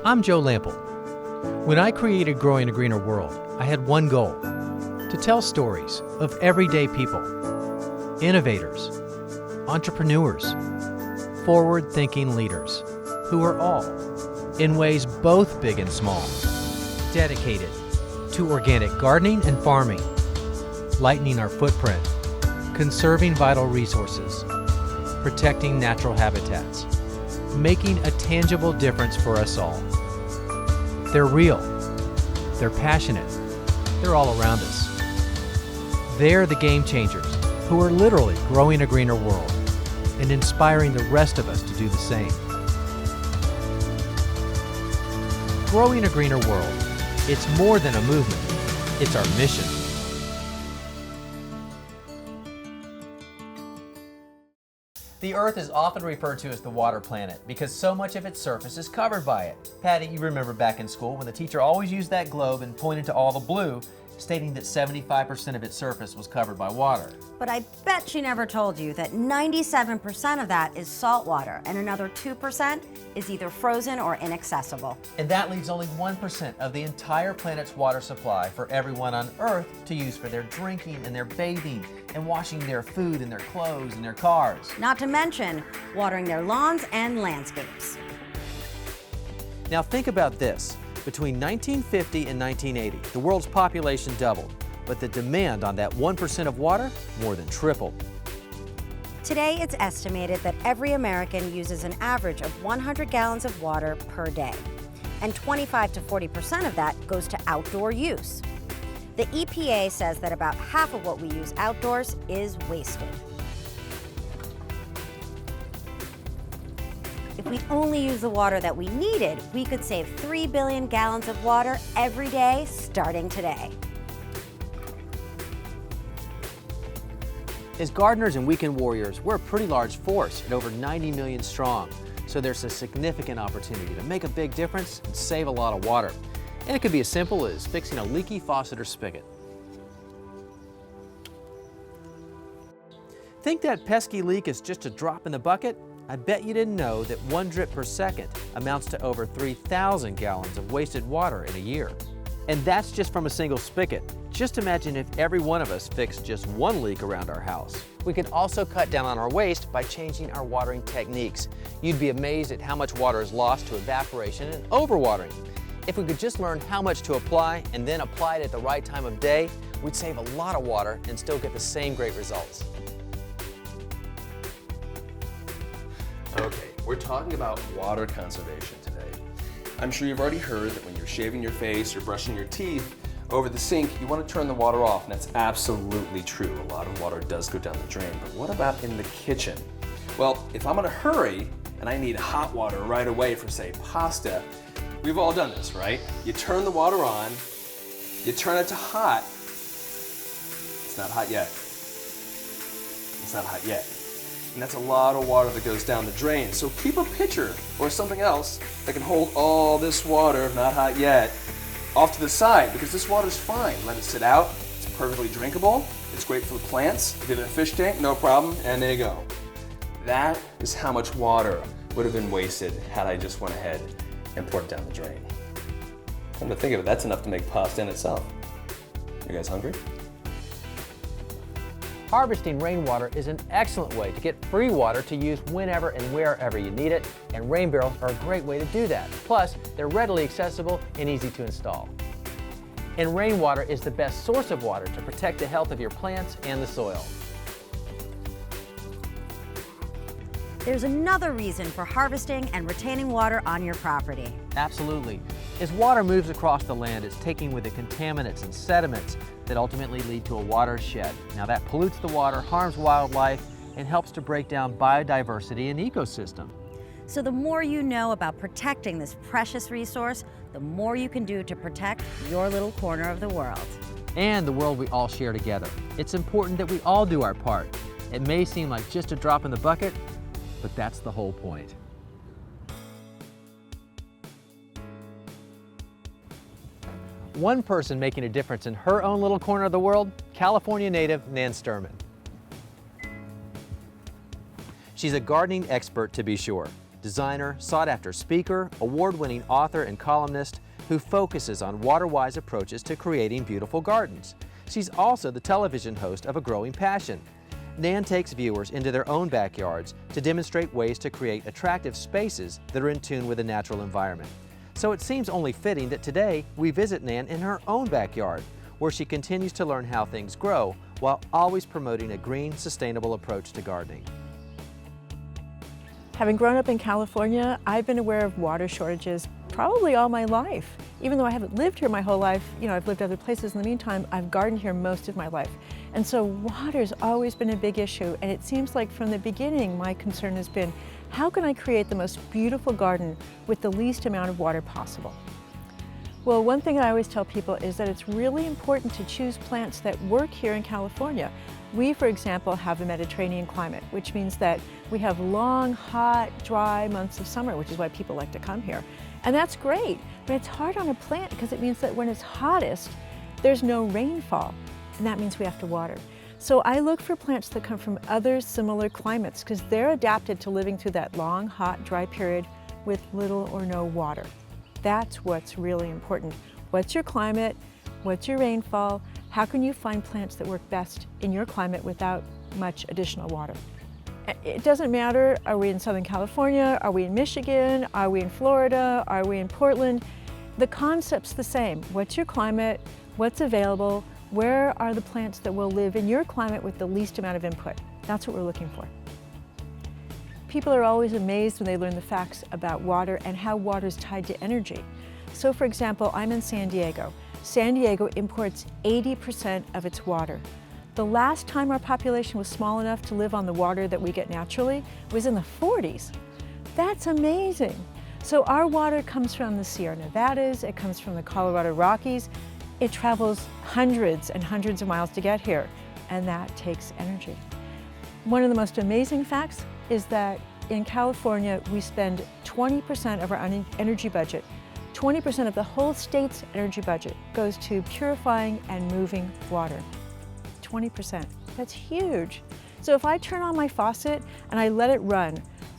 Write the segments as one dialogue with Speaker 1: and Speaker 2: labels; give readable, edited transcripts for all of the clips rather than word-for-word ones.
Speaker 1: I'm Joe Lample. When I created Growing a Greener World, I had one goal: to tell stories of everyday people, innovators, entrepreneurs, forward-thinking leaders who are all, in ways both big and small, dedicated to organic gardening and farming, lightening our footprint, conserving vital resources, protecting natural habitats, making a tangible difference for us all. They're real, they're passionate, they're all around us. They're the game changers who are literally growing a greener world and inspiring the rest of us to do the same. Growing a greener world, it's more than a movement, it's our mission. The Earth is often referred to as the water planet because so much of its surface is covered by it. Patty, you remember back in school when the teacher always used that globe and pointed to all the blue, stating that 75% of its surface was covered by water.
Speaker 2: But I bet she never told you that 97% of that is salt water and another 2% is either frozen or inaccessible.
Speaker 1: And that leaves only 1% of the entire planet's water supply for everyone on Earth to use for their drinking and their bathing and washing their food and their clothes and their cars.
Speaker 2: Not to mention watering their lawns and landscapes.
Speaker 1: Now think about this. Between 1950 and 1980, the world's population doubled, but the demand on that 1% of water more than tripled.
Speaker 2: Today, it's estimated that every American uses an average of 100 gallons of water per day, and 25 to 40% of that goes to outdoor use. The EPA says that about half of what we use outdoors is wasted. If we only use the water that we needed, we could save 3 billion gallons of water every day, starting today.
Speaker 1: As gardeners and weekend warriors, we're a pretty large force at over 90 million strong. So there's a significant opportunity to make a big difference and save a lot of water. And it could be as simple as fixing a leaky faucet or spigot. Think that pesky leak is just a drop in the bucket? I bet you didn't know that 1 drip per second amounts to over 3,000 gallons of wasted water in a year. And that's just from a single spigot. Just imagine if every one of us fixed just one leak around our house. We could also cut down on our waste by changing our watering techniques. You'd be amazed at how much water is lost to evaporation and overwatering. If we could just learn how much to apply and then apply it at the right time of day, we'd save a lot of water and still get the same great results.
Speaker 3: Okay, we're talking about water conservation today. I'm sure you've already heard that when you're shaving your face or brushing your teeth over the sink, you want to turn the water off, and that's absolutely true. A lot of water does go down the drain, but what about in the kitchen? Well, if I'm in a hurry and I need hot water right away for, say, pasta, we've all done this, right? You turn the water on, you turn it to hot. It's not hot yet. It's not hot yet. And that's a lot of water that goes down the drain. So keep a pitcher or something else that can hold all this water, not hot yet, off to the side, because this water's fine. Let it sit out. It's perfectly drinkable. It's great for the plants. If you have a fish tank, no problem, and there you go. That is how much water would have been wasted had I just went ahead and poured it down the drain. Come to think of it, that's enough to make pasta in itself. You guys hungry?
Speaker 1: Harvesting rainwater is an excellent way to get free water to use whenever and wherever you need it, and rain barrels are a great way to do that. Plus, they're readily accessible and easy to install. And rainwater is the best source of water to protect the health of your plants and the soil.
Speaker 2: There's another reason for harvesting and retaining water on your property.
Speaker 1: Absolutely. As water moves across the land, it's taking with it contaminants and sediments that ultimately lead to a watershed. Now that pollutes the water, harms wildlife, and helps to break down biodiversity and ecosystem.
Speaker 2: So the more you know about protecting this precious resource, the more you can do to protect your little corner of the world.
Speaker 1: And the world we all share together. It's important that we all do our part. It may seem like just a drop in the bucket, but that's the whole point. One person making a difference in her own little corner of the world, California native Nan Sturman. She's a gardening expert, to be sure. designer, sought-after speaker, award-winning author and columnist who focuses on water-wise approaches to creating beautiful gardens. She's also the television host of A Growing Passion. Nan takes viewers into their own backyards to demonstrate ways to create attractive spaces that are in tune with the natural environment. So it seems only fitting that today we visit Nan in her own backyard, where she continues to learn how things grow while always promoting a green, sustainable approach to gardening.
Speaker 4: Having grown up in California, I've been aware of water shortages probably all my life. Even though I haven't lived here my whole life, I've lived other places in the meantime, I've gardened here most of my life. And so water's always been a big issue, and it seems like from the beginning my concern has been, how can I create the most beautiful garden with the least amount of water possible? Well, one thing I always tell people is that it's really important to choose plants that work here in California. We, for example, have a Mediterranean climate, which means that we have long, hot, dry months of summer, which is why people like to come here. And that's great, but it's hard on a plant because it means that when it's hottest, there's no rainfall, and that means we have to water. So I look for plants that come from other similar climates because they're adapted to living through that long, hot, dry period with little or no water. That's what's really important. What's your climate? What's your rainfall? How can you find plants that work best in your climate without much additional water? It doesn't matter, are we in Southern California? Are we in Michigan? Are we in Florida? Are we in Portland? The concept's the same. What's your climate? What's available? Where are the plants that will live in your climate with the least amount of input? That's what we're looking for. People are always amazed when they learn the facts about water and how water is tied to energy. So for example, I'm in San Diego. San Diego imports 80% of its water. The last time our population was small enough to live on the water that we get naturally was in the 40s. That's amazing. So our water comes from the Sierra Nevadas, it comes from the Colorado Rockies. It travels hundreds and hundreds of miles to get here, and that takes energy. One of the most amazing facts is that in California, we spend 20% of our energy budget. 20% of the whole state's energy budget goes to purifying and moving water. 20%, that's huge. So if I turn on my faucet and I let it run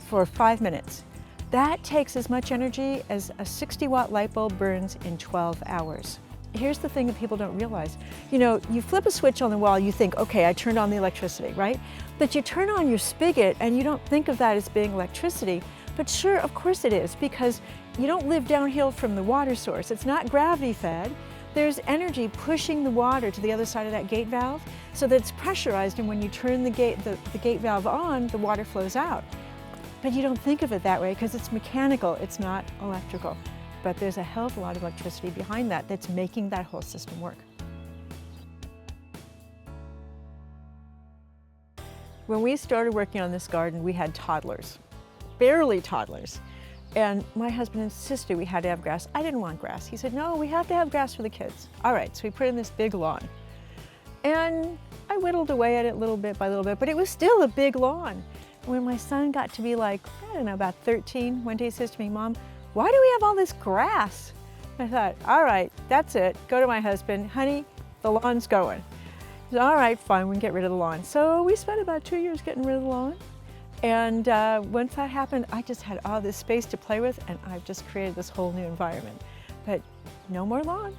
Speaker 4: for 5 minutes, that takes as much energy as a 60-watt light bulb burns in 12 hours. Here's the thing that people don't realize. You flip a switch on the wall, you think, okay, I turned on the electricity, right? But you turn on your spigot and you don't think of that as being electricity. But sure, of course it is, because you don't live downhill from the water source. It's not gravity fed. There's energy pushing the water to the other side of that gate valve so that it's pressurized, and when you turn the gate valve on, the water flows out. But you don't think of it that way because it's mechanical, it's not electrical. But there's a hell of a lot of electricity behind that that's making that whole system work. When we started working on this garden, we had toddlers, barely toddlers. And my husband insisted we had to have grass. I didn't want grass. He said, no, we have to have grass for the kids. All right, so we put in this big lawn. And I whittled away at it little bit by little bit, but it was still a big lawn. When my son got to be like, I don't know, about 13, one day he says to me, Mom, why do we have all this grass? I thought, all right, that's it. Go to my husband, honey, the lawn's going. He said, all right, fine, we can get rid of the lawn. So we spent about 2 years getting rid of the lawn. And once that happened, I just had all this space to play with, and I've just created this whole new environment. But no more lawn.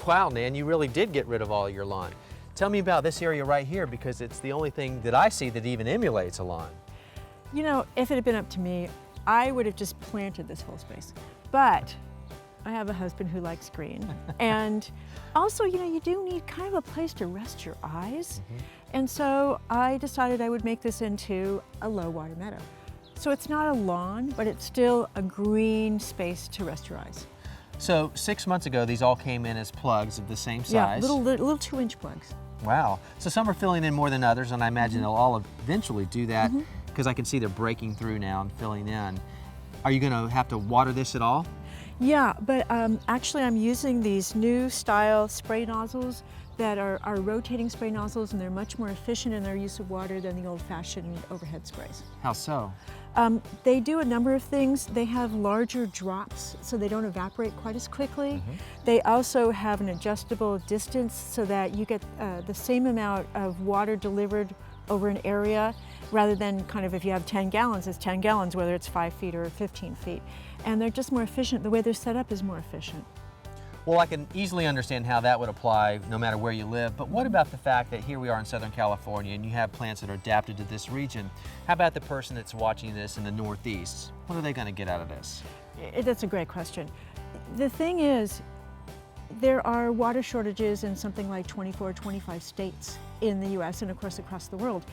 Speaker 1: Wow, Nan, you really did get rid of all your lawn. Tell me about this area right here, because it's the only thing that I see that even emulates a lawn.
Speaker 4: If it had been up to me, I would have just planted this whole space. But I have a husband who likes green. And also, you do need kind of a place to rest your eyes. Mm-hmm. And so I decided I would make this into a low water meadow. So it's not a lawn, but it's still a green space to rest your eyes.
Speaker 1: So 6 months ago, these all came in as plugs of the same size.
Speaker 4: Yeah, little 2-inch plugs.
Speaker 1: Wow. So some are filling in more than others, and I imagine they'll all eventually do that, because I can see they're breaking through now and filling in. Are you going to have to water this at all?
Speaker 4: Yeah, but actually I'm using these new style spray nozzles that are rotating spray nozzles, and they're much more efficient in their use of water than the old-fashioned overhead sprays.
Speaker 1: How so?
Speaker 4: They do a number of things. They have larger drops so they don't evaporate quite as quickly. They also have an adjustable distance so that you get the same amount of water delivered over an area, rather than kind of if you have 10 gallons, it's 10 gallons, whether it's 5 feet or 15 feet. And they're just more efficient. The way they're set up is more efficient.
Speaker 1: Well, I can easily understand how that would apply no matter where you live, but what about the fact that here we are in Southern California and you have plants that are adapted to this region? How about the person that's watching this in the Northeast? What are they going to get out of this?
Speaker 4: That's a great question. The thing is, there are water shortages in something like 24, 25 states in the US and of course across the world.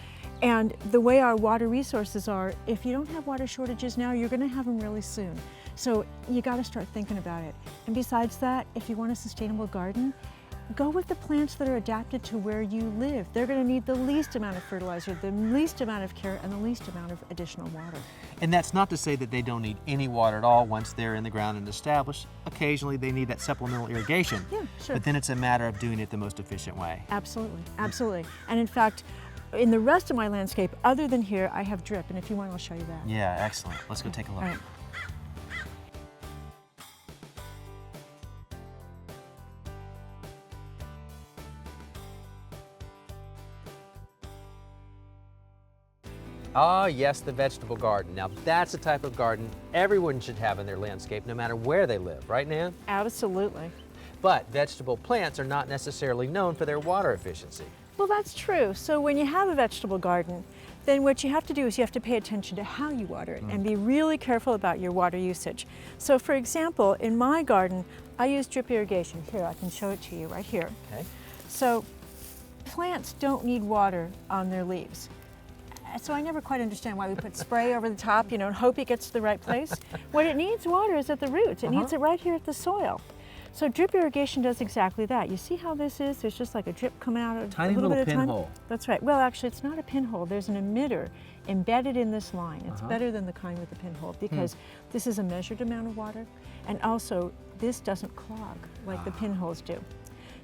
Speaker 4: And the way our water resources are, if you don't have water shortages now, you're going to have them really soon. So you got to start thinking about it. And besides that, if you want a sustainable garden, go with the plants that are adapted to where you live. They're going to need the least amount of fertilizer, the least amount of care, and the least amount of additional water.
Speaker 1: And that's not to say that they don't need any water at all once they're in the ground and established. Occasionally they need that supplemental irrigation.
Speaker 4: Yeah, sure.
Speaker 1: But then it's a matter of doing it the most efficient way.
Speaker 4: Absolutely, absolutely. And in fact, in the rest of my landscape, other than here, I have drip, and if you want, I'll show you that.
Speaker 1: Yeah, excellent. Let's go take a look.
Speaker 4: All right.
Speaker 1: Ah, yes, the vegetable garden. Now that's the type of garden everyone should have in their landscape, no matter where they live, right, Nan?
Speaker 4: Absolutely.
Speaker 1: But vegetable plants are not necessarily known for their water efficiency.
Speaker 4: Well, that's true. So when you have a vegetable garden, then what you have to do is you have to pay attention to how you water it and be really careful about your water usage. So for example, in my garden, I use drip irrigation. Here, I can show it to you right here.
Speaker 1: Okay.
Speaker 4: So plants don't need water on their leaves. So I never quite understand why we put spray over the top, and hope it gets to the right place. What it needs water is at the roots. It needs it right here at the soil. So drip irrigation does exactly that. You see how this is? There's just like a drip coming out of
Speaker 1: Tiny
Speaker 4: a little
Speaker 1: little
Speaker 4: bit of time.
Speaker 1: pinhole.
Speaker 4: That's right. Well, actually, it's not a pinhole. There's an emitter embedded in this line. It's better than the kind with the pinhole because this is a measured amount of water, and also this doesn't clog like the pinholes do.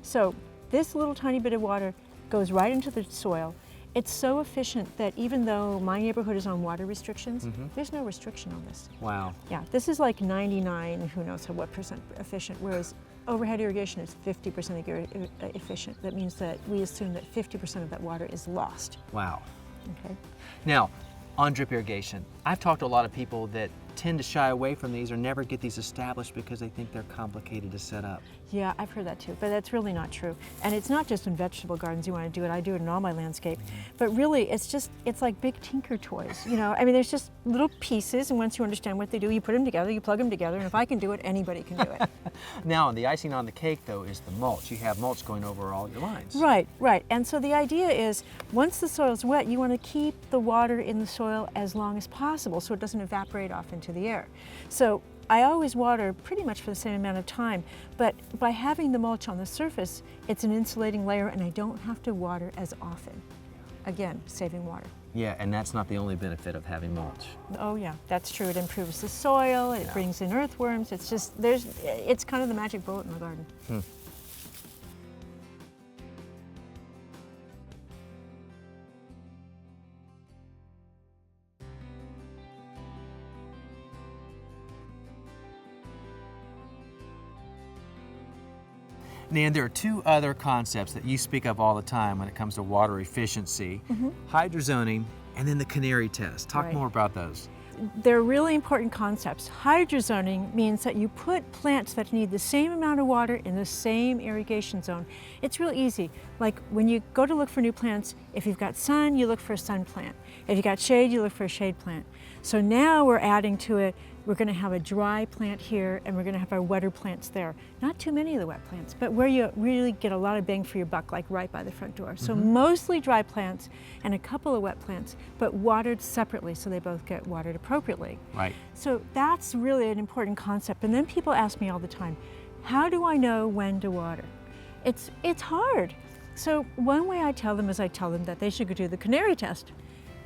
Speaker 4: So this little tiny bit of water goes right into the soil. It's so efficient that even though my neighborhood is on water restrictions, there's no restriction on this.
Speaker 1: Wow.
Speaker 4: Yeah, this is like 99, who knows what percent efficient, whereas overhead irrigation is 50% efficient. That means that we assume that 50% of that water is lost.
Speaker 1: Wow.
Speaker 4: Okay.
Speaker 1: Now, on drip irrigation, I've talked to a lot of people that tend to shy away from these or never get these established because they think they're complicated to set up.
Speaker 4: Yeah, I've heard that too, but that's really not true. And it's not just in vegetable gardens you want to do it. I do it in all my landscape. But really, it's like big tinker toys. I mean, there's just little pieces, and once you understand what they do, you put them together, you plug them together, and if I can do it, anybody can do it.
Speaker 1: Now, the icing on the cake, though, is the mulch. You have mulch going over all your lines.
Speaker 4: Right, right. And so the idea is, once the soil's wet, you want to keep the water in the soil as long as possible so it doesn't evaporate off into the air. So I always water pretty much for the same amount of time, but by having the mulch on the surface, it's an insulating layer and I don't have to water as often. Again, saving water.
Speaker 1: Yeah, and that's not the only benefit of having mulch.
Speaker 4: Oh yeah, that's true. It improves the soil, it brings in earthworms. It's just, it's kind of the magic bullet in the garden.
Speaker 1: Nan, there are two other concepts that you speak of all the time when it comes to water efficiency, hydrozoning and then the Canary test. Talk
Speaker 4: Right.
Speaker 1: more about those.
Speaker 4: They're really important concepts. Hydrozoning means that you put plants that need the same amount of water in the same irrigation zone. It's real easy. Like when you go to look for new plants, if you've got sun, you look for a sun plant. If you've got shade, you look for a shade plant. So now we're adding to it, we're going to have a dry plant here and we're going to have our wetter plants there. Not too many of the wet plants, but where you really get a lot of bang for your buck, like right by the front door. So mostly dry plants and a couple of wet plants, but watered separately so they both get watered appropriately.
Speaker 1: Right.
Speaker 4: So that's really an important concept. And then people ask me all the time, how do I know when to water? It's hard. So one way I tell them is I tell them that they should go do the Canary test.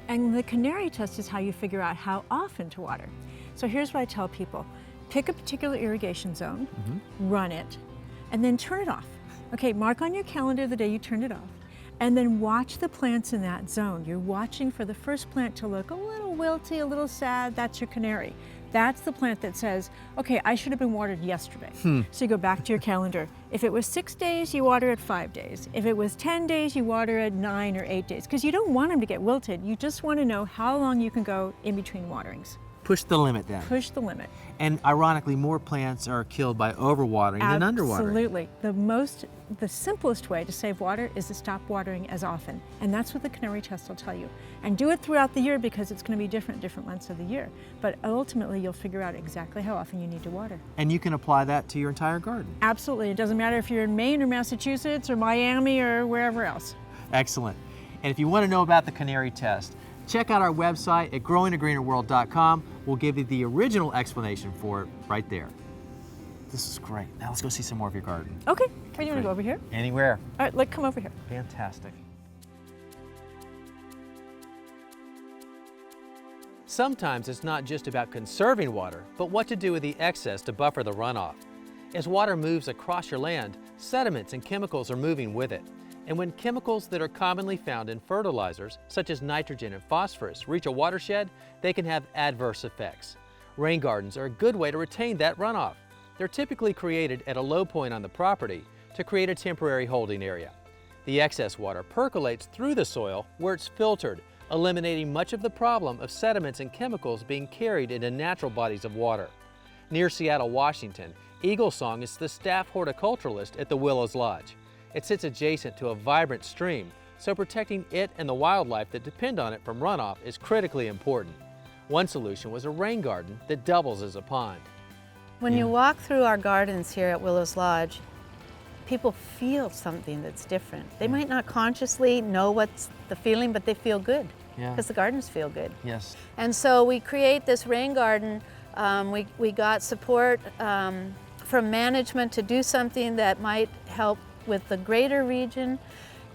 Speaker 4: And the Canary test is how you figure out how often to water. So here's what I tell people. pick a particular irrigation zone, run it, and then turn it off. Okay, mark on your calendar the day you turned it off, and then watch the plants in that zone. You're watching for the first plant to look a little wilty, a little sad. That's your canary. That's the plant that says, okay, I should have been watered yesterday. So you go back to your calendar. If it was 6 days, you water at 5 days. If it was 10 days, you water at 9 or 8 days, because you don't want them to get wilted. You just want to know how long you can go in between waterings.
Speaker 1: Push the limit then.
Speaker 4: Push the limit.
Speaker 1: And ironically, more plants are killed by overwatering than underwatering.
Speaker 4: Absolutely. The simplest way to save water is to stop watering as often. And that's what the Canary test will tell you. And do it throughout the year, because it's going to be different months of the year. But ultimately, you'll figure out exactly how often you need to water.
Speaker 1: And you can apply that to your entire garden.
Speaker 4: Absolutely. It doesn't matter if you're in Maine or Massachusetts or Miami or wherever else.
Speaker 1: Excellent. And if you want to know about the Canary test, check out our website at growingagreenerworld.com. We'll give you the original explanation for it right there. This is great. Now let's go see some more of your garden.
Speaker 4: Okay. Where do you want to go, over here?
Speaker 1: Anywhere.
Speaker 4: All right, let's come over here.
Speaker 1: Fantastic. Sometimes it's not just about conserving water, but what to do with the excess to buffer the runoff. As water moves across your land, sediments and chemicals are moving with it. And when chemicals that are commonly found in fertilizers, such as nitrogen and phosphorus, reach a watershed, they can have adverse effects. Rain gardens are a good way to retain that runoff. They're typically created at a low point on the property to create a temporary holding area. The excess water percolates through the soil where it's filtered, eliminating much of the problem of sediments and chemicals being carried into natural bodies of water. Near Seattle, Washington, Eagle Song is the staff horticulturalist at the Willows Lodge. It sits adjacent to a vibrant stream, so protecting it and the wildlife that depend on it from runoff is critically important. One solution was a rain garden that doubles as a pond.
Speaker 5: When you walk through our gardens here at Willows Lodge, people feel something that's different. They might not consciously know what's the feeling, but they feel good because the gardens feel good.
Speaker 1: Yes.
Speaker 5: And so we create this rain garden. We got support from management to do something that might help with the greater region,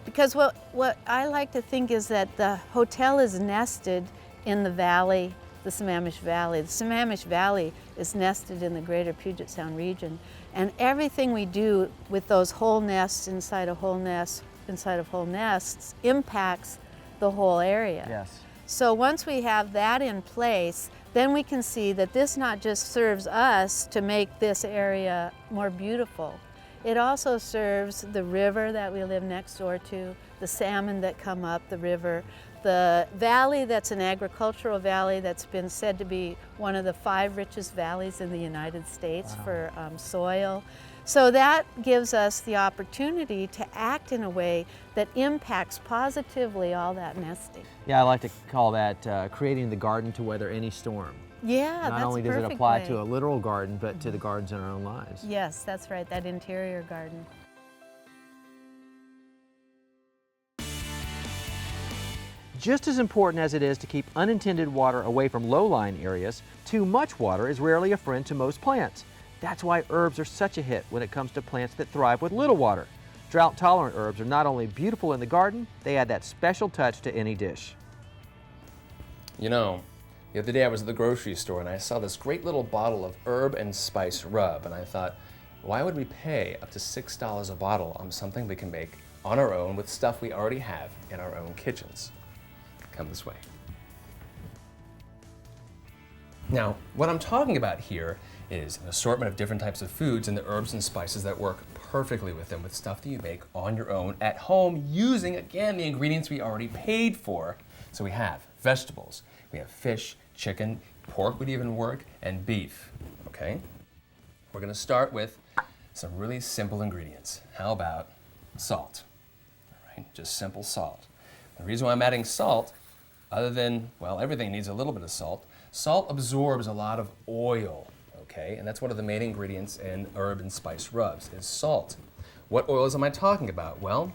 Speaker 5: because what I like to think is that the hotel is nested in the valley, the Sammamish Valley. The Sammamish Valley is nested in the greater Puget Sound region, and everything we do with those whole nests inside of whole nests impacts the whole area.
Speaker 1: Yes.
Speaker 5: So once we have that in place, then we can see that this not just serves us to make this area more beautiful, it also serves the river that we live next door to, the salmon that come up the river, the valley that's an agricultural valley that's been said to be one of the 5 richest valleys in the United States for soil. So that gives us the opportunity to act in a way that impacts positively all that nesting.
Speaker 1: Yeah, I like to call that creating the garden to weather any storm.
Speaker 5: Yeah, that's
Speaker 1: Not only does it
Speaker 5: perfect
Speaker 1: apply
Speaker 5: way.
Speaker 1: to a literal garden, but to the gardens in our own lives.
Speaker 5: Yes, that's right, that interior garden.
Speaker 1: Just as important as it is to keep unintended water away from low-lying areas, too much water is rarely a friend to most plants. That's why herbs are such a hit when it comes to plants that thrive with little water. Drought-tolerant herbs are not only beautiful in the garden, they add that special touch to any dish.
Speaker 3: You know, the other day I was at the grocery store and I saw this great little bottle of herb and spice rub, and I thought, why would we pay up to $6 a bottle on something we can make on our own with stuff we already have in our own kitchens? Come this way. Now, what I'm talking about here is an assortment of different types of foods and the herbs and spices that work perfectly with them, with stuff that you make on your own at home using, again, the ingredients we already paid for. So we have vegetables, we have fish, chicken, pork would even work, and beef, okay? We're gonna start with some really simple ingredients. How about salt? All right, just simple salt. The reason why I'm adding salt, other than, well, everything needs a little bit of salt, salt absorbs a lot of oil, okay? And that's one of the main ingredients in herb and spice rubs, is salt. What oils am I talking about? Well,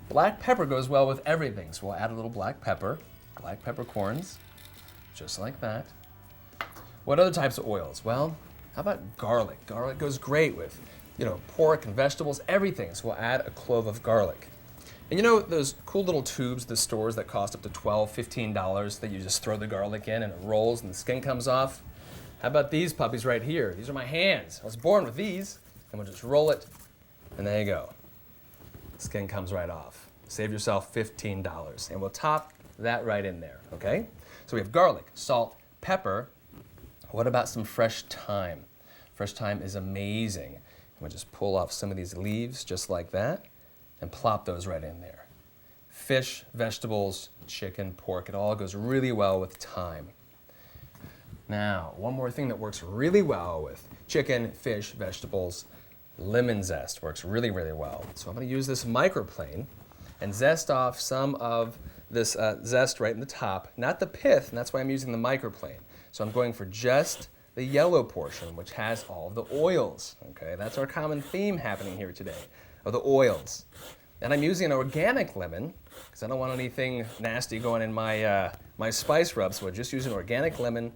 Speaker 3: black pepper goes well with everything, so we'll add a little black peppercorns, just like that. What other types of oils? Well, how about garlic? Garlic goes great with, pork and vegetables, everything, so we'll add a clove of garlic. And you know those cool little tubes at the stores that cost up to $12, $15 that you just throw the garlic in and it rolls and the skin comes off? How about these puppies right here? These are my hands. I was born with these. And we'll just roll it, and there you go. Skin comes right off. Save yourself $15. And we'll top that right in there, okay? So we have garlic, salt, pepper. What about some fresh thyme? Fresh thyme is amazing. We'll just pull off some of these leaves just like that and plop those right in there. Fish, vegetables, chicken, pork, it all goes really well with thyme. Now, one more thing that works really well with chicken, fish, vegetables, lemon zest works really, really well. So I'm going to use this microplane and zest off some of this zest right in the top, not the pith, and that's why I'm using the microplane. So I'm going for just the yellow portion, which has all the oils. Okay, that's our common theme happening here today, of the oils. And I'm using an organic lemon, because I don't want anything nasty going in my, my spice rub, so I just use an organic lemon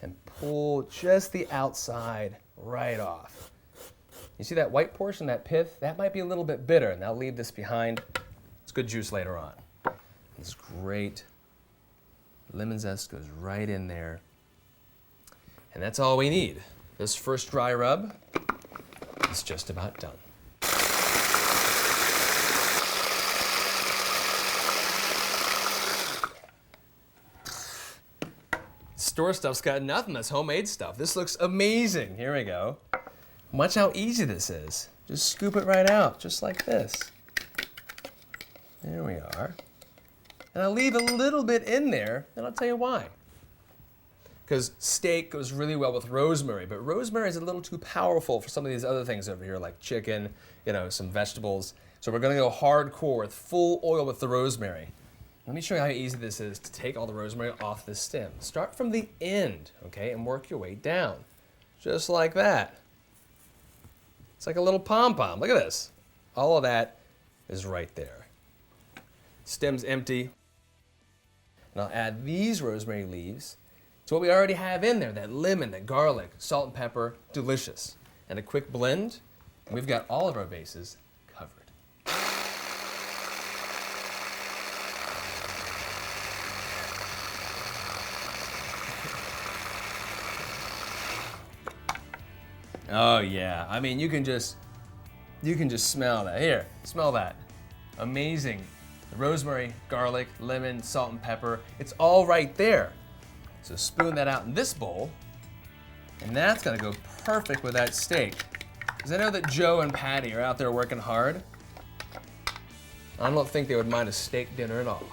Speaker 3: and pull just the outside right off. You see that white portion, that pith? That might be a little bit bitter, and I'll leave this behind. It's good juice later on. It's great. Lemon zest goes right in there. And that's all we need. This first dry rub is just about done. Store stuff's got nothing. That's homemade stuff. This looks amazing. Here we go. Watch how easy this is. Just scoop it right out, just like this. There we are. And I'll leave a little bit in there, and I'll tell you why. Because steak goes really well with rosemary, but rosemary is a little too powerful for some of these other things over here, like chicken, you know, some vegetables. So we're gonna go hardcore with full oil with the rosemary. Let me show you how easy this is to take all the rosemary off the stem. Start from the end, okay, and work your way down. Just like that. It's like a little pom-pom. Look at this. All of that is right there. Stem's empty. And I'll add these rosemary leaves to what we already have in there, that lemon, that garlic, salt and pepper, delicious. And a quick blend, and we've got all of our bases covered. Oh yeah, I mean you can just smell that. Here, smell that. Amazing. The rosemary, garlic, lemon, salt and pepper, it's all right there. So spoon that out in this bowl, and that's gonna go perfect with that steak. Because I know that Joe and Patty are out there working hard. I don't think they would mind a steak dinner at all.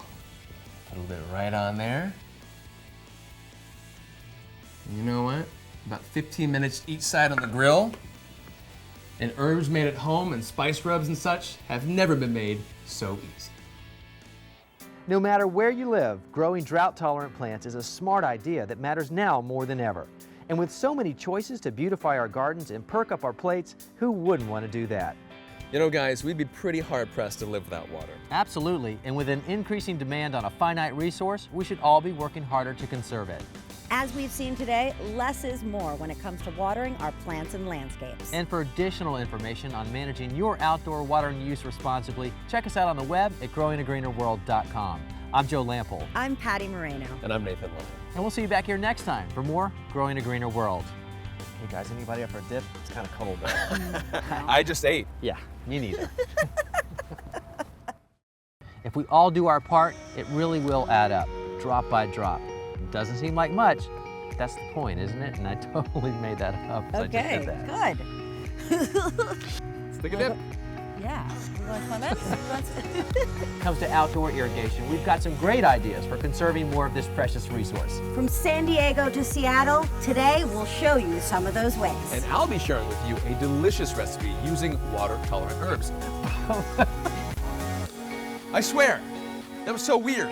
Speaker 3: A little bit right on there. And you know what? About 15 minutes each side on the grill. And herbs made at home and spice rubs and such have never been made so easy.
Speaker 1: No matter where you live, growing drought-tolerant plants is a smart idea that matters now more than ever. And with so many choices to beautify our gardens and perk up our plates, who wouldn't want to do that?
Speaker 3: You know, guys, we'd be pretty hard-pressed to live without water.
Speaker 1: Absolutely, and with an increasing demand on a finite resource, we should all be working harder to conserve it.
Speaker 2: As we've seen today, less is more when it comes to watering our plants and landscapes.
Speaker 1: And for additional information on managing your outdoor watering use responsibly, check us out on the web at growingagreenerworld.com. I'm Joe Lample.
Speaker 2: I'm Patty Moreno.
Speaker 3: And I'm Nathan Lyon.
Speaker 1: And we'll see you back here next time for more Growing a Greener World.
Speaker 6: Hey guys, anybody up for a dip? It's kind of cold though.
Speaker 3: I just ate.
Speaker 1: Yeah, me neither. If we all do our part, it really will add up, drop by drop. It doesn't seem like much. That's the point, isn't it? And I totally made that up.
Speaker 2: Okay,
Speaker 1: I just did that.
Speaker 2: good.
Speaker 3: Let's take a dip.
Speaker 2: Yeah. You want some of this?
Speaker 1: When it comes to outdoor irrigation, we've got some great ideas for conserving more of this precious resource.
Speaker 2: From San Diego to Seattle, today we'll show you some of those ways.
Speaker 3: And I'll be sharing with you a delicious recipe using water-tolerant herbs. I swear, that was so weird.